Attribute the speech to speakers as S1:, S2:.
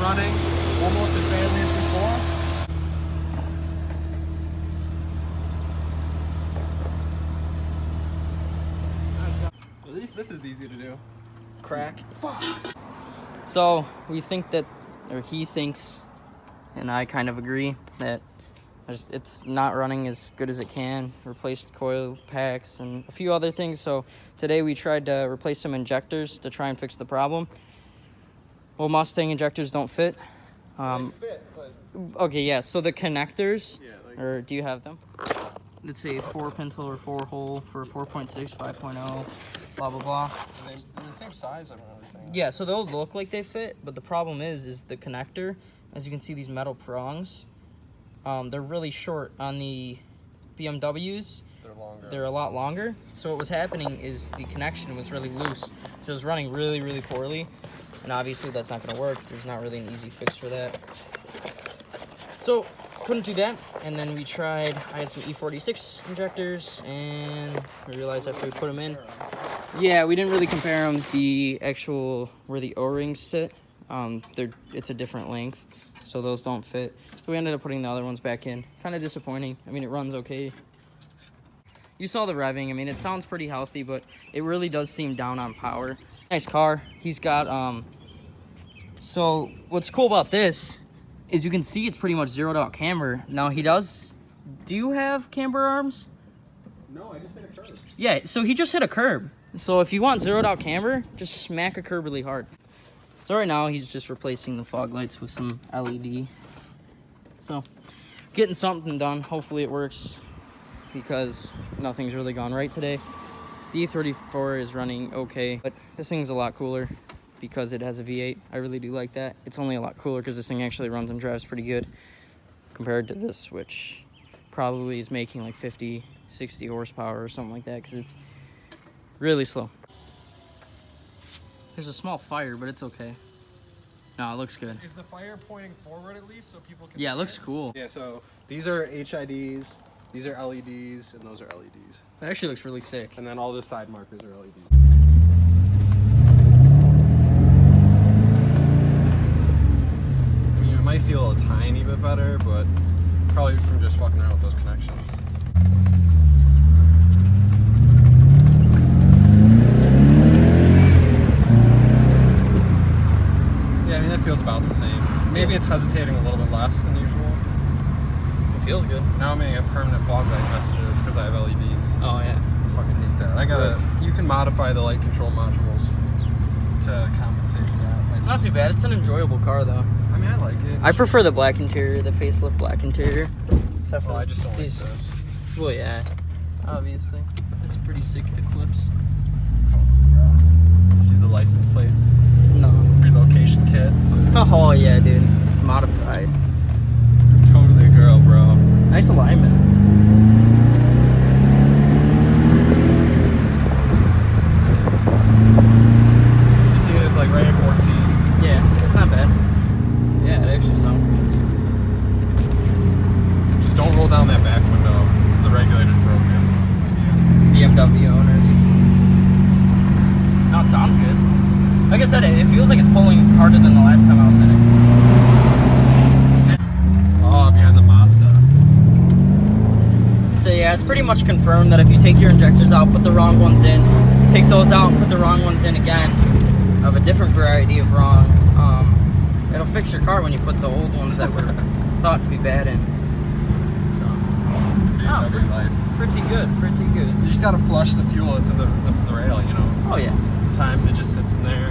S1: running almost as badly as before. At least this is easy to do. Crack. Fuck.
S2: So we think that, or he thinks, and I kind of agree, that it's not running as good as it can. Replaced coil packs and a few other things. So today we tried to replace some injectors to try and fix the problem. Well, Mustang injectors don't fit.
S1: They fit, but...
S2: Okay, yeah, so the connectors,
S1: Yeah, like...
S2: or do you have them? Let's say 4-pintle or 4-hole for 4.6, 5.0, blah, blah, blah.
S1: They're the same size and everything.
S2: Yeah, so they'll look like they fit, but the problem is the connector. As you can see, these metal prongs, they're really short on the BMWs.
S1: They're longer.
S2: They're a lot longer. So what was happening is the connection was really loose. So it was running really, really poorly. And obviously that's not gonna work. There's not really an easy fix for that. So couldn't do that. And then we tried, I had some E36 injectors, and we realized after we put them in, yeah, we didn't really compare them. The actual, where the O-rings sit, it's a different length. So those don't fit. So we ended up putting the other ones back in. Kind of disappointing. I mean, it runs okay. You saw the revving. I mean, it sounds pretty healthy, but it really does seem down on power. Nice car. He's got, so what's cool about this is you can see it's pretty much zeroed out camber. Now he does, do you have camber arms?
S1: No, I just hit a curb.
S2: Yeah, so he just hit a curb. So if you want zeroed out camber, just smack a curb really hard. So right now he's just replacing the fog lights with some LED. So getting something done. Hopefully it works, because nothing's really gone right today. The E34 is running okay, but this thing's a lot cooler because it has a V8. I really do like that. It's only a lot cooler because this thing actually runs and drives pretty good compared to this, which probably is making like 50, 60 horsepower or something like that, because it's really slow. There's a small fire, but it's okay. No, it looks good.
S1: Is the fire pointing forward at least so people can
S2: Yeah, it
S1: see
S2: looks cool.
S1: Yeah, so these are HIDs, these are LEDs, and those are LEDs.
S2: That actually looks really sick.
S1: And then all the side markers are LEDs. I mean, it might feel a tiny bit better, but probably from just fucking around with those connections. Yeah, I mean, that feels about the same. Maybe it's hesitating a little bit less than usual.
S2: It feels good.
S1: Now I'm getting a permanent fog light messages because I have LEDs.
S2: Oh, yeah.
S1: I fucking hate that. I gotta. You can modify the light control modules to compensate for that.
S2: It's not too bad. It's an enjoyable car, though.
S1: I mean, I like it.
S2: I prefer the black interior, the facelift black interior. Except for
S1: Well, I just don't like
S2: these.
S1: those.
S2: Well, yeah, obviously. It's a pretty sick Eclipse.
S1: You see the license plate?
S2: No.
S1: Relocation kit. So
S2: Oh, yeah, dude. Modified.
S1: it's totally a girl, bro.
S2: Nice alignment.
S1: You see it's like right at 14.
S2: Yeah, it's not bad. Yeah, it actually sounds good.
S1: Just don't roll down that back window because the regulator's broken.
S2: BMW owners. No, it sounds good. Like I said, it feels like it's pulling harder than the last time I was in it.
S1: Oh, behind the Mazda.
S2: So yeah, it's pretty much confirmed that if you take your injectors out, put the wrong ones in, take those out and put the wrong ones in again, of a different variety of wrong, it'll fix your car when you put the old ones that were thought to be bad in. So,
S1: BMW life.
S2: pretty good, pretty good.
S1: You just gotta flush the fuel that's in the rail, you know?
S2: Oh yeah.
S1: Sometimes it just sits in there.